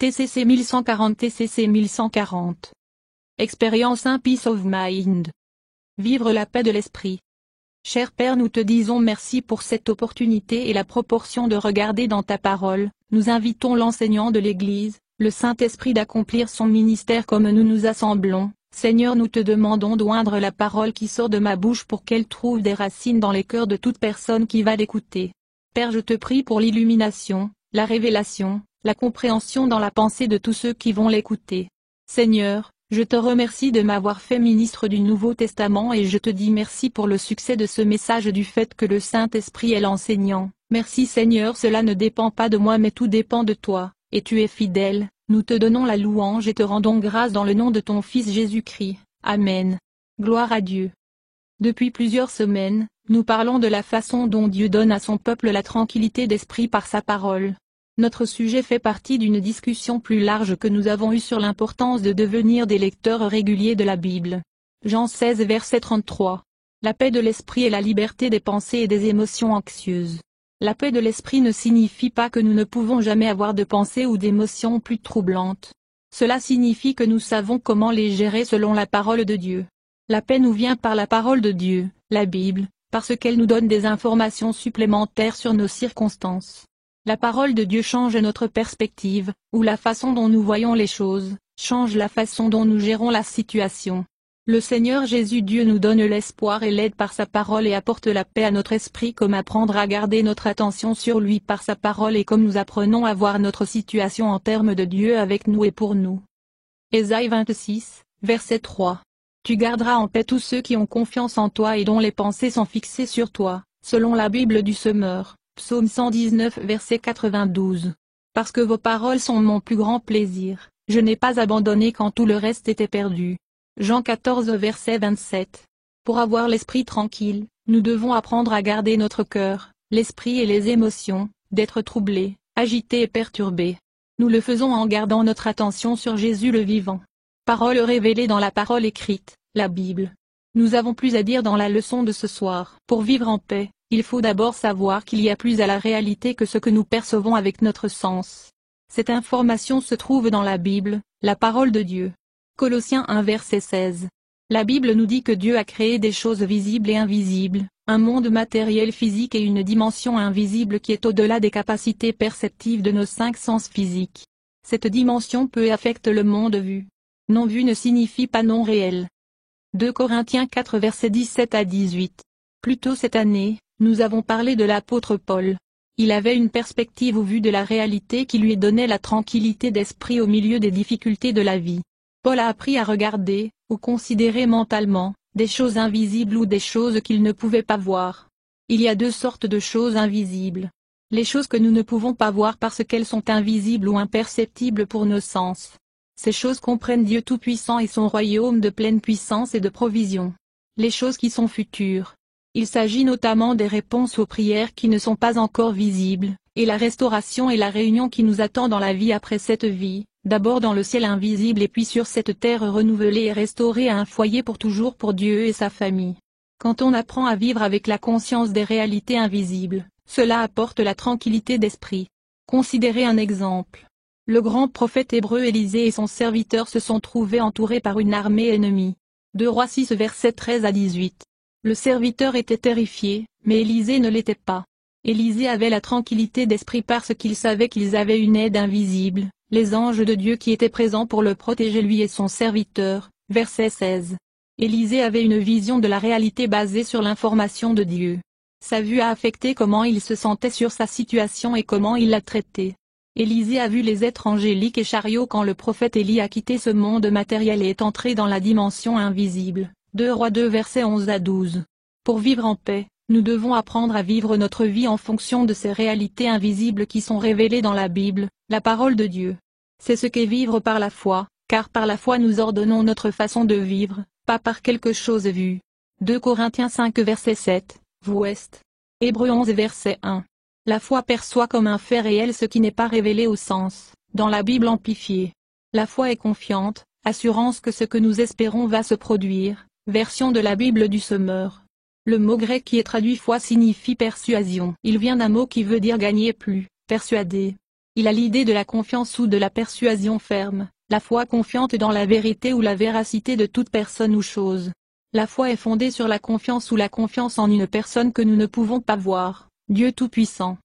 TCC 1140 TCC 1140. Expérience un Peace of Mind. Vivre la paix de l'esprit. Cher Père, nous te disons merci pour cette opportunité et la proportion de regarder dans ta parole. Nous invitons l'enseignant de l'Église, le Saint-Esprit, d'accomplir son ministère comme nous nous assemblons. Seigneur, nous te demandons d'oindre la parole qui sort de ma bouche pour qu'elle trouve des racines dans les cœurs de toute personne qui va l'écouter. Père, je te prie pour l'illumination, la révélation, la compréhension dans la pensée de tous ceux qui vont l'écouter. Seigneur, je te remercie de m'avoir fait ministre du Nouveau Testament et je te dis merci pour le succès de ce message, du fait que le Saint-Esprit est l'enseignant. Merci Seigneur, cela ne dépend pas de moi mais tout dépend de toi, et tu es fidèle. Nous te donnons la louange et te rendons grâce dans le nom de ton Fils Jésus-Christ. Amen. Gloire à Dieu. Depuis plusieurs semaines, nous parlons de la façon dont Dieu donne à son peuple la tranquillité d'esprit par sa parole. Notre sujet fait partie d'une discussion plus large que nous avons eue sur l'importance de devenir des lecteurs réguliers de la Bible. Jean 16 verset 33. La paix de l'esprit est la liberté des pensées et des émotions anxieuses. La paix de l'esprit ne signifie pas que nous ne pouvons jamais avoir de pensées ou d'émotions plus troublantes. Cela signifie que nous savons comment les gérer selon la parole de Dieu. La paix nous vient par la parole de Dieu, la Bible, parce qu'elle nous donne des informations supplémentaires sur nos circonstances. La parole de Dieu change notre perspective, ou la façon dont nous voyons les choses, change la façon dont nous gérons la situation. Le Seigneur Jésus Dieu nous donne l'espoir et l'aide par sa parole et apporte la paix à notre esprit, comme apprendre à garder notre attention sur lui par sa parole et comme nous apprenons à voir notre situation en termes de Dieu avec nous et pour nous. Ésaïe 26, verset 3. Tu garderas en paix tous ceux qui ont confiance en toi et dont les pensées sont fixées sur toi, selon la Bible du Semeur. Psaume 119 verset 92. Parce que vos paroles sont mon plus grand plaisir, je n'ai pas abandonné quand tout le reste était perdu. Jean 14 verset 27. Pour avoir l'esprit tranquille, nous devons apprendre à garder notre cœur, l'esprit et les émotions, d'être troublés, agités et perturbés. Nous le faisons en gardant notre attention sur Jésus le vivant. Parole révélée dans la parole écrite, la Bible. Nous avons plus à dire dans la leçon de ce soir. Pour vivre en paix, il faut d'abord savoir qu'il y a plus à la réalité que ce que nous percevons avec notre sens. Cette information se trouve dans la Bible, la parole de Dieu. Colossiens 1 verset 16. La Bible nous dit que Dieu a créé des choses visibles et invisibles, un monde matériel physique et une dimension invisible qui est au-delà des capacités perceptives de nos 5 sens physiques. Cette dimension peut affecter le monde vu. Non vu ne signifie pas non réel. 2 Corinthiens 4 verset 17 à 18. Plus tôt cette année, nous avons parlé de l'apôtre Paul. Il avait une perspective au vu de la réalité qui lui donnait la tranquillité d'esprit au milieu des difficultés de la vie. Paul a appris à regarder, ou considérer mentalement, des choses invisibles ou des choses qu'il ne pouvait pas voir. Il y a deux sortes de choses invisibles. Les choses que nous ne pouvons pas voir parce qu'elles sont invisibles ou imperceptibles pour nos sens. Ces choses comprennent Dieu Tout-Puissant et son royaume de pleine puissance et de provision. Les choses qui sont futures. Il s'agit notamment des réponses aux prières qui ne sont pas encore visibles, et la restauration et la réunion qui nous attend dans la vie après cette vie, d'abord dans le ciel invisible et puis sur cette terre renouvelée et restaurée à un foyer pour toujours pour Dieu et sa famille. Quand on apprend à vivre avec la conscience des réalités invisibles, cela apporte la tranquillité d'esprit. Considérez un exemple. Le grand prophète hébreu Élisée et son serviteur se sont trouvés entourés par une armée ennemie. 2 Rois 6 versets 13 à 18. Le serviteur était terrifié, mais Élisée ne l'était pas. Élisée avait la tranquillité d'esprit parce qu'il savait qu'ils avaient une aide invisible, les anges de Dieu qui étaient présents pour le protéger lui et son serviteur. Verset 16. Élisée avait une vision de la réalité basée sur l'information de Dieu. Sa vue a affecté comment il se sentait sur sa situation et comment il l'a traitée. Élisée a vu les êtres angéliques et chariots quand le prophète Élie a quitté ce monde matériel et est entré dans la dimension invisible. 2 Rois 2 versets 11 à 12. Pour vivre en paix, nous devons apprendre à vivre notre vie en fonction de ces réalités invisibles qui sont révélées dans la Bible, la parole de Dieu. C'est ce qu'est vivre par la foi, car par la foi nous ordonnons notre façon de vivre, pas par quelque chose vu. 2 Corinthiens 5 verset 7, Ouest. Hébreux 11 verset 1. La foi perçoit comme un fait réel ce qui n'est pas révélé au sens, dans la Bible amplifiée. La foi est confiante, assurance que ce que nous espérons va se produire. Version de la Bible du Semeur. Le mot grec qui est traduit foi signifie persuasion. Il vient d'un mot qui veut dire gagner plus, persuader. Il a l'idée de la confiance ou de la persuasion ferme, la foi confiante dans la vérité ou la véracité de toute personne ou chose. La foi est fondée sur la confiance ou la confiance en une personne que nous ne pouvons pas voir, Dieu Tout-Puissant.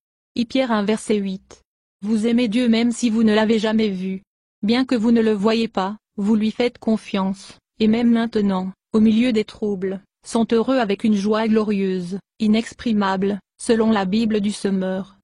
Pierre 1 verset 8. Vous aimez Dieu même si vous ne l'avez jamais vu. Bien que vous ne le voyez pas, vous lui faites confiance, et même maintenant, au milieu des troubles, sont heureux avec une joie glorieuse, inexprimable, selon la Bible du Semeur.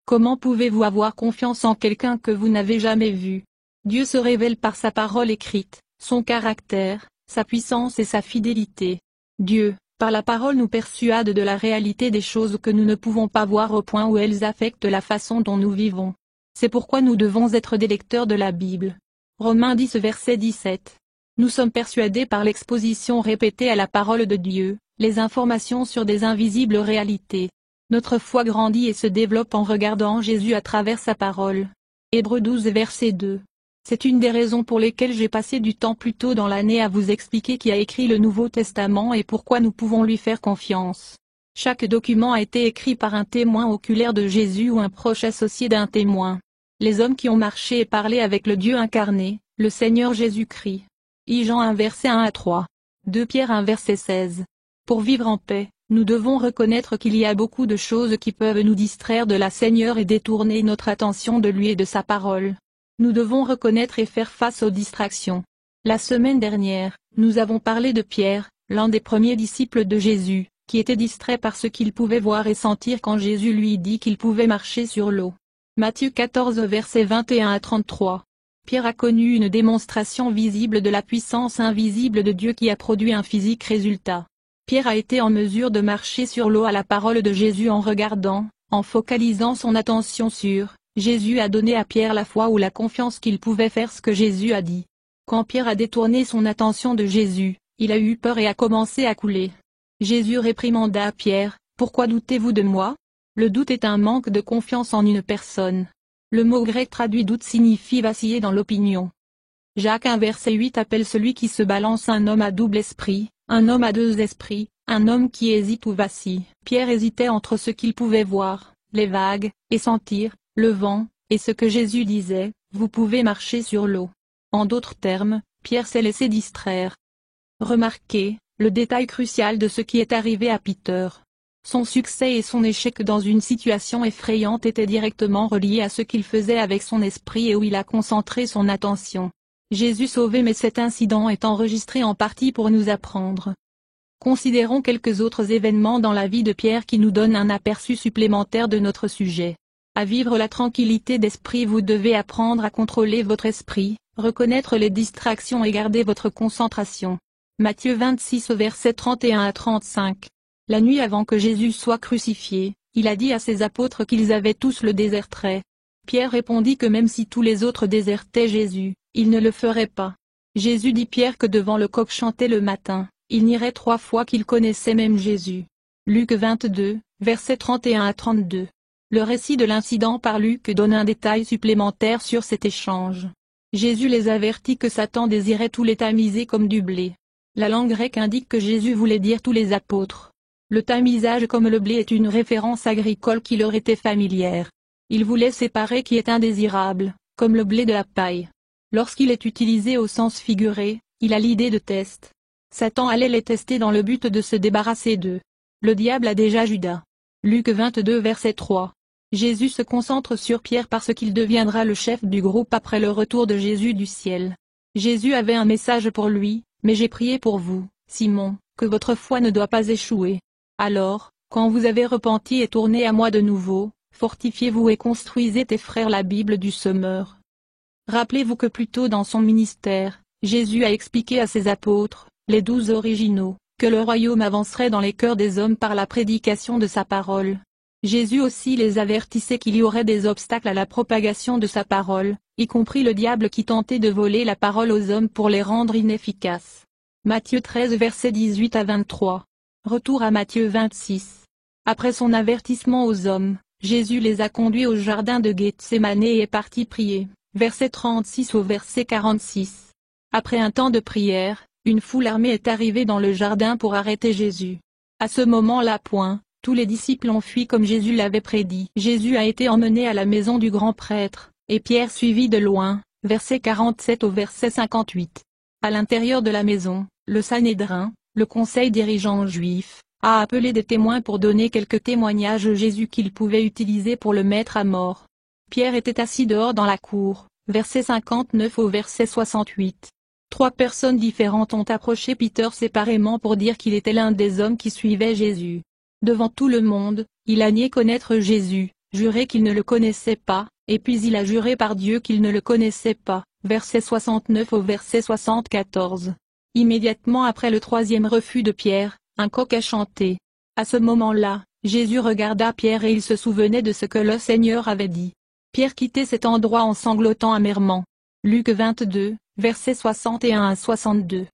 Comment pouvez-vous avoir confiance en quelqu'un que vous n'avez jamais vu? Dieu se révèle par sa parole écrite, son caractère, sa puissance et sa fidélité. Dieu, par la parole nous persuade de la réalité des choses que nous ne pouvons pas voir au point où elles affectent la façon dont nous vivons. C'est pourquoi nous devons être des lecteurs de la Bible. Romains 10 verset 17. Nous sommes persuadés par l'exposition répétée à la parole de Dieu, les informations sur des invisibles réalités. Notre foi grandit et se développe en regardant Jésus à travers sa parole. Hébreux 12 verset 2. C'est une des raisons pour lesquelles j'ai passé du temps plus tôt dans l'année à vous expliquer qui a écrit le Nouveau Testament et pourquoi nous pouvons lui faire confiance. Chaque document a été écrit par un témoin oculaire de Jésus ou un proche associé d'un témoin. Les hommes qui ont marché et parlé avec le Dieu incarné, le Seigneur Jésus-Christ. Jean 1 verset 1 à 3. 2 Pierre 1 verset 16. Pour vivre en paix, nous devons reconnaître qu'il y a beaucoup de choses qui peuvent nous distraire de la Seigneur et détourner notre attention de lui et de sa parole. Nous devons reconnaître et faire face aux distractions. La semaine dernière, nous avons parlé de Pierre, l'un des premiers disciples de Jésus, qui était distrait par ce qu'il pouvait voir et sentir quand Jésus lui dit qu'il pouvait marcher sur l'eau. Matthieu 14 versets 21 à 33. Pierre a connu une démonstration visible de la puissance invisible de Dieu qui a produit un physique résultat. Pierre a été en mesure de marcher sur l'eau à la parole de Jésus en regardant, en focalisant son attention sur Jésus a donné à Pierre la foi ou la confiance qu'il pouvait faire ce que Jésus a dit. Quand Pierre a détourné son attention de Jésus, il a eu peur et a commencé à couler. Jésus réprimanda Pierre, « Pourquoi doutez-vous de moi ?» Le doute est un manque de confiance en une personne. Le mot grec traduit doute signifie vaciller dans l'opinion. Jacques 1 verset 8 appelle celui qui se balance un homme à double esprit, un homme à deux esprits, un homme qui hésite ou vacille. Pierre hésitait entre ce qu'il pouvait voir, les vagues, et sentir, le vent, et ce que Jésus disait, vous pouvez marcher sur l'eau. En d'autres termes, Pierre s'est laissé distraire. Remarquez, le détail crucial de ce qui est arrivé à Peter. Son succès et son échec dans une situation effrayante étaient directement reliés à ce qu'il faisait avec son esprit et où il a concentré son attention. Jésus sauvé mais cet incident est enregistré en partie pour nous apprendre. Considérons quelques autres événements dans la vie de Pierre qui nous donnent un aperçu supplémentaire de notre sujet. À vivre la tranquillité d'esprit vous devez apprendre à contrôler votre esprit, reconnaître les distractions et garder votre concentration. Matthieu 26 versets 31 à 35. La nuit avant que Jésus soit crucifié, il a dit à ses apôtres qu'ils avaient tous le déserteraient. Pierre répondit que même si tous les autres désertaient Jésus, il ne le ferait pas. Jésus dit Pierre que devant le coq chanté le matin, il nierait 3 fois qu'il connaissait même Jésus. Luc 22, versets 31 à 32. Le récit de l'incident par Luc donne un détail supplémentaire sur cet échange. Jésus les avertit que Satan désirait tout les tamiser comme du blé. La langue grecque indique que Jésus voulait dire tous les apôtres. Le tamisage comme le blé est une référence agricole qui leur était familière. Il voulait séparer qui est indésirable, comme le blé de la paille. Lorsqu'il est utilisé au sens figuré, il a l'idée de test. Satan allait les tester dans le but de se débarrasser d'eux. Le diable a déjà Judas. Luc 22 verset 3. Jésus se concentre sur Pierre parce qu'il deviendra le chef du groupe après le retour de Jésus du ciel. Jésus avait un message pour lui, mais j'ai prié pour vous, Simon, que votre foi ne doit pas échouer. Alors, quand vous avez repenti et tourné à moi de nouveau, fortifiez-vous et construisez tes frères. La Bible du Semeur. Rappelez-vous que plus tôt dans son ministère, Jésus a expliqué à ses apôtres, les 12 originaux, que le royaume avancerait dans les cœurs des hommes par la prédication de sa parole. Jésus aussi les avertissait qu'il y aurait des obstacles à la propagation de sa parole, y compris le diable qui tentait de voler la parole aux hommes pour les rendre inefficaces. Matthieu 13 versets 18 à 23. Retour à Matthieu 26. Après son avertissement aux hommes, Jésus les a conduits au jardin de Gethsémane et est parti prier. Verset 36 au verset 46. Après un temps de prière, une foule armée est arrivée dans le jardin pour arrêter Jésus. À ce moment-là, Tous les disciples ont fui comme Jésus l'avait prédit. Jésus a été emmené à la maison du grand prêtre, et Pierre suivit de loin, verset 47 au verset 58. À l'intérieur de la maison, le Sanhédrin, le conseil dirigeant juif, a appelé des témoins pour donner quelques témoignages de Jésus qu'ils pouvaient utiliser pour le mettre à mort. Pierre était assis dehors dans la cour, verset 59 au verset 68. 3 personnes différentes ont approché Peter séparément pour dire qu'il était l'un des hommes qui suivaient Jésus. Devant tout le monde, il a nié connaître Jésus, juré qu'il ne le connaissait pas, et puis il a juré par Dieu qu'il ne le connaissait pas, verset 69 au verset 74. Immédiatement après le 3e refus de Pierre, un coq a chanté. À ce moment-là, Jésus regarda Pierre et il se souvenait de ce que le Seigneur avait dit. Pierre quittait cet endroit en sanglotant amèrement. Luc 22, versets 61 à 62.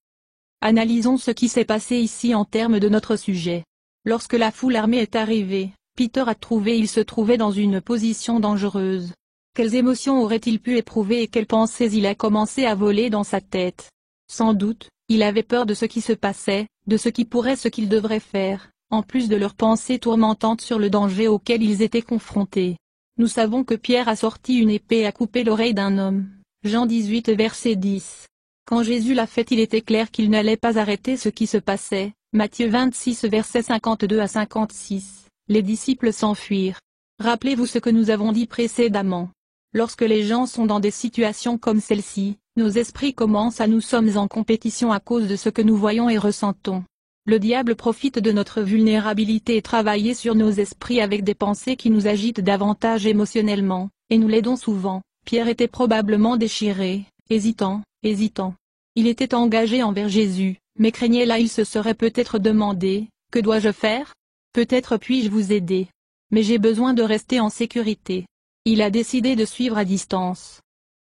Analysons ce qui s'est passé ici en termes de notre sujet. Lorsque la foule armée est arrivée, Peter a trouvé il se trouvait dans une position dangereuse. Quelles émotions aurait-il pu éprouver et quelles pensées il a commencé à voler dans sa tête? Sans doute, il avait peur de ce qui se passait, de ce qu'il devrait faire, en plus de leurs pensées tourmentantes sur le danger auquel ils étaient confrontés. Nous savons que Pierre a sorti une épée et a coupé l'oreille d'un homme. Jean 18 verset 10. Quand Jésus l'a fait, il était clair qu'il n'allait pas arrêter ce qui se passait. Matthieu 26 versets 52 à 56. Les disciples s'enfuirent. Rappelez-vous ce que nous avons dit précédemment. Lorsque les gens sont dans des situations comme celle-ci, nos esprits commencent à nous sommes en compétition à cause de ce que nous voyons et ressentons. Le diable profite de notre vulnérabilité et travaille sur nos esprits avec des pensées qui nous agitent davantage émotionnellement, et nous l'aidons souvent. Pierre était probablement déchiré, hésitant. Il était engagé envers Jésus, mais craignait là il se serait peut-être demandé, « Que dois-je faire? Peut-être puis-je vous aider. Mais j'ai besoin de rester en sécurité. » Il a décidé de suivre à distance.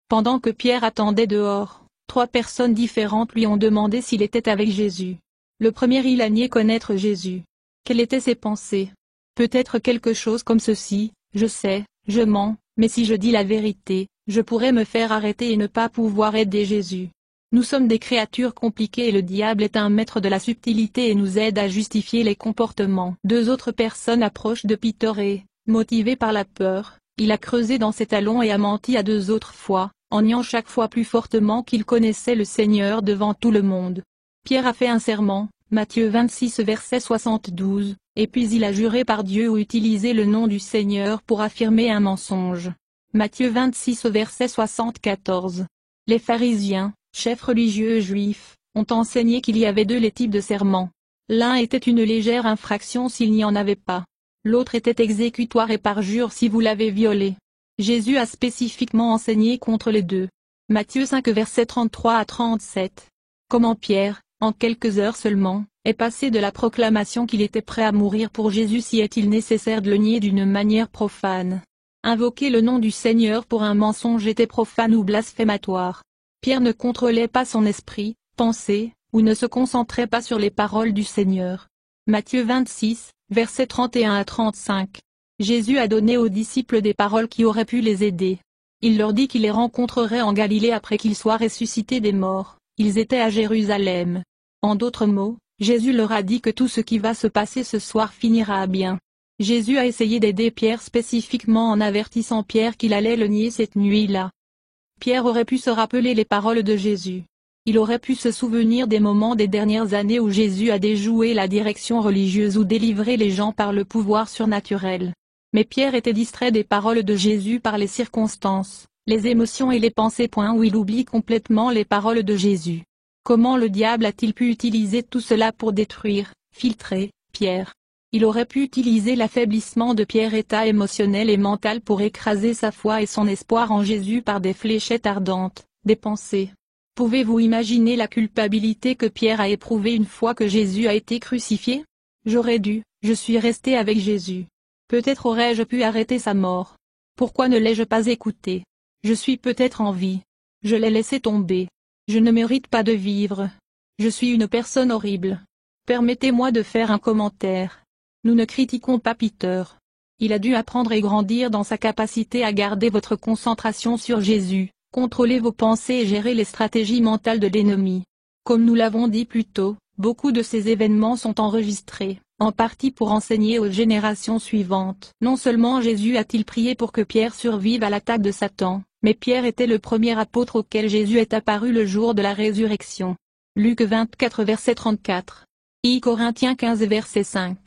Pendant que Pierre attendait dehors, 3 personnes différentes lui ont demandé s'il était avec Jésus. Le premier il a nié connaître Jésus. Quelles étaient ses pensées? Peut-être quelque chose comme ceci, « Je sais, je mens, mais si je dis la vérité, je pourrais me faire arrêter et ne pas pouvoir aider Jésus. » Nous sommes des créatures compliquées et le diable est un maître de la subtilité et nous aide à justifier les comportements. 2 autres personnes approchent de Peter et, motivé par la peur, il a creusé dans ses talons et a menti à 2 autres fois, en niant chaque fois plus fortement qu'il connaissait le Seigneur devant tout le monde. Pierre a fait un serment, Matthieu 26 verset 72, et puis il a juré par Dieu ou utilisé le nom du Seigneur pour affirmer un mensonge. Matthieu 26 verset 74. Les pharisiens, chefs religieux juifs, ont enseigné qu'il y avait 2 types de serments. L'un était une légère infraction s'il n'y en avait pas. L'autre était exécutoire et parjure si vous l'avez violé. Jésus a spécifiquement enseigné contre les 2. Matthieu 5 versets 33 à 37. Comment Pierre, en quelques heures seulement, est passé de la proclamation qu'il était prêt à mourir pour Jésus si est-il nécessaire de le nier d'une manière profane. Invoquer le nom du Seigneur pour un mensonge était profane ou blasphématoire. Pierre ne contrôlait pas son esprit, pensée, ou ne se concentrait pas sur les paroles du Seigneur. Matthieu 26, versets 31 à 35. Jésus a donné aux disciples des paroles qui auraient pu les aider. Il leur dit qu'il les rencontrerait en Galilée après qu'ils soient ressuscités des morts. Ils étaient à Jérusalem. En d'autres mots, Jésus leur a dit que tout ce qui va se passer ce soir finira à bien. Jésus a essayé d'aider Pierre spécifiquement en avertissant Pierre qu'il allait le nier cette nuit-là. Pierre aurait pu se rappeler les paroles de Jésus. Il aurait pu se souvenir des moments des dernières années où Jésus a déjoué la direction religieuse ou délivré les gens par le pouvoir surnaturel. Mais Pierre était distrait des paroles de Jésus par les circonstances, les émotions et les pensées. Où il oublie complètement les paroles de Jésus. Comment le diable a-t-il pu utiliser tout cela pour détruire, filtrer, Pierre? Il aurait pu utiliser l'affaiblissement de Pierre, état émotionnel et mental, pour écraser sa foi et son espoir en Jésus par des fléchettes ardentes, des pensées. Pouvez-vous imaginer la culpabilité que Pierre a éprouvée une fois que Jésus a été crucifié? J'aurais dû, je suis resté avec Jésus. Peut-être aurais-je pu arrêter sa mort. Pourquoi ne l'ai-je pas écouté? Je suis peut-être en vie. Je l'ai laissé tomber. Je ne mérite pas de vivre. Je suis une personne horrible. Permettez-moi de faire un commentaire. Nous ne critiquons pas Peter. Il a dû apprendre et grandir dans sa capacité à garder votre concentration sur Jésus, contrôler vos pensées et gérer les stratégies mentales de l'ennemi. Comme nous l'avons dit plus tôt, beaucoup de ces événements sont enregistrés, en partie pour enseigner aux générations suivantes. Non seulement Jésus a-t-il prié pour que Pierre survive à l'attaque de Satan, mais Pierre était le premier apôtre auquel Jésus est apparu le jour de la résurrection. Luc 24 verset 34. I Corinthiens 15 verset 5.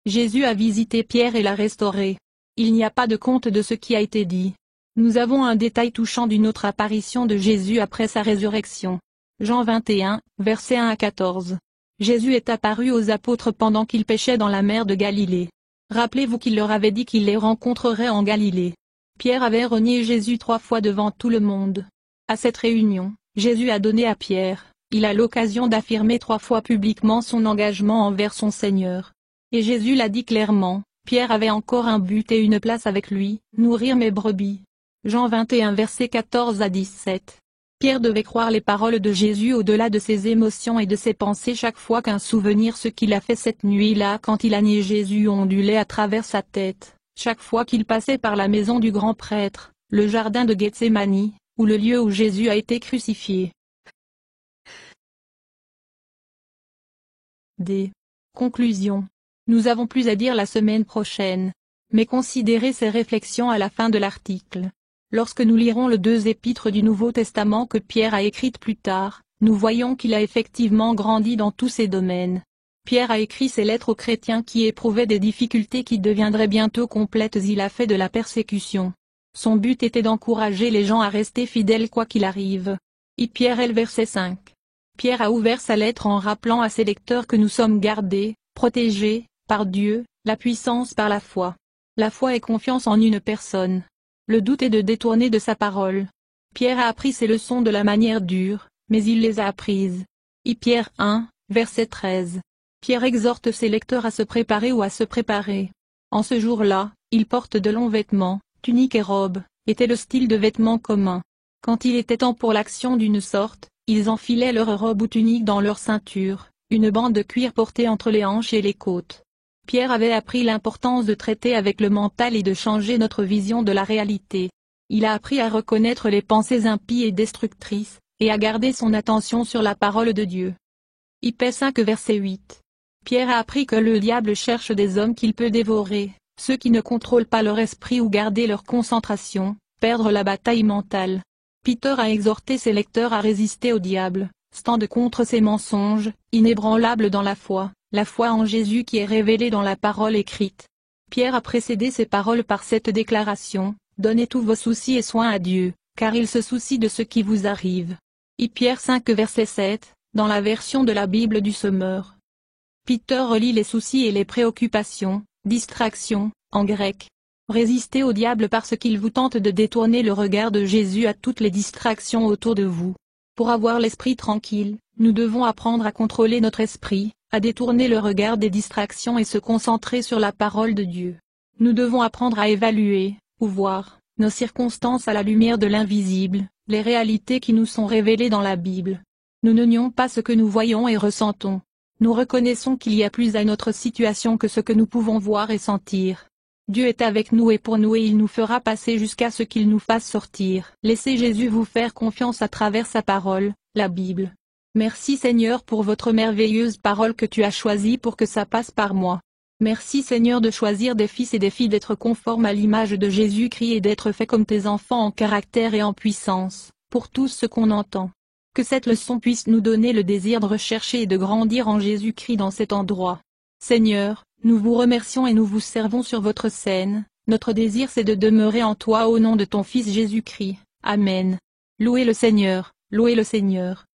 Jésus a visité Pierre et l'a restauré. Il n'y a pas de compte de ce qui a été dit. Nous avons un détail touchant d'une autre apparition de Jésus après sa résurrection. Jean 21, versets 1 à 14. Jésus est apparu aux apôtres pendant qu'ils pêchaient dans la mer de Galilée. Rappelez-vous qu'il leur avait dit qu'il les rencontrerait en Galilée. Pierre avait renié Jésus 3 fois devant tout le monde. À cette réunion, Jésus a donné à Pierre, il a l'occasion d'affirmer 3 fois publiquement son engagement envers son Seigneur. Et Jésus l'a dit clairement, Pierre avait encore un but et une place avec lui, nourrir mes brebis. Jean 21 versets 14 à 17. Pierre devait croire les paroles de Jésus au-delà de ses émotions et de ses pensées chaque fois qu'un souvenir ce qu'il a fait cette nuit-là quand il a nié Jésus ondulait à travers sa tête, chaque fois qu'il passait par la maison du grand prêtre, le jardin de Gethsémani, ou le lieu où Jésus a été crucifié. D. Conclusion. Nous avons plus à dire la semaine prochaine. Mais considérez ces réflexions à la fin de l'article. Lorsque nous lirons les 2 épîtres du Nouveau Testament que Pierre a écrites plus tard, nous voyons qu'il a effectivement grandi dans tous ces domaines. Pierre a écrit ces lettres aux chrétiens qui éprouvaient des difficultés qui deviendraient bientôt complètes. Il a fait de la persécution. Son but était d'encourager les gens à rester fidèles quoi qu'il arrive. Pierre L. verset 5. Pierre a ouvert sa lettre en rappelant à ses lecteurs que nous sommes gardés, protégés, par Dieu, la puissance par la foi. La foi est confiance en une personne. Le doute est de détourner de sa parole. Pierre a appris ses leçons de la manière dure, mais il les a apprises. Pierre 1, verset 13. Pierre exhorte ses lecteurs à se préparer ou à se préparer. En ce jour-là, ils portent de longs vêtements, tuniques et robes, était le style de vêtements commun. Quand il était temps pour l'action d'une sorte, ils enfilaient leur robe ou tunique dans leur ceinture, une bande de cuir portée entre les hanches et les côtes. Pierre avait appris l'importance de traiter avec le mental et de changer notre vision de la réalité. Il a appris à reconnaître les pensées impies et destructrices, et à garder son attention sur la parole de Dieu. Ip 5 verset 8. Pierre a appris que le diable cherche des hommes qu'il peut dévorer, ceux qui ne contrôlent pas leur esprit ou garder leur concentration, perdre la bataille mentale. Peter a exhorté ses lecteurs à résister au diable, stand contre ses mensonges, inébranlable dans la foi en Jésus qui est révélée dans la parole écrite. Pierre a précédé ses paroles par cette déclaration, « Donnez tous vos soucis et soins à Dieu, car il se soucie de ce qui vous arrive. » Pierre 5 verset 7, dans la version de la Bible du Semeur. Peter relie les soucis et les préoccupations, distractions, en grec. Résistez au diable parce qu'il vous tente de détourner le regard de Jésus à toutes les distractions autour de vous. Pour avoir l'esprit tranquille, nous devons apprendre à contrôler notre esprit, à détourner le regard des distractions et se concentrer sur la parole de Dieu. Nous devons apprendre à évaluer, ou voir, nos circonstances à la lumière de l'invisible, les réalités qui nous sont révélées dans la Bible. Nous ne nions pas ce que nous voyons et ressentons. Nous reconnaissons qu'il y a plus à notre situation que ce que nous pouvons voir et sentir. Dieu est avec nous et pour nous et il nous fera passer jusqu'à ce qu'il nous fasse sortir. Laissez Jésus vous faire confiance à travers sa parole, la Bible. Merci Seigneur pour votre merveilleuse parole que tu as choisie pour que ça passe par moi. Merci Seigneur de choisir des fils et des filles d'être conformes à l'image de Jésus-Christ et d'être faits comme tes enfants en caractère et en puissance, pour tout ce qu'on entend. Que cette leçon puisse nous donner le désir de rechercher et de grandir en Jésus-Christ dans cet endroit. Seigneur, nous vous remercions et nous vous servons sur votre scène, notre désir c'est de demeurer en toi au nom de ton Fils Jésus-Christ. Amen. Louez le Seigneur, louez le Seigneur.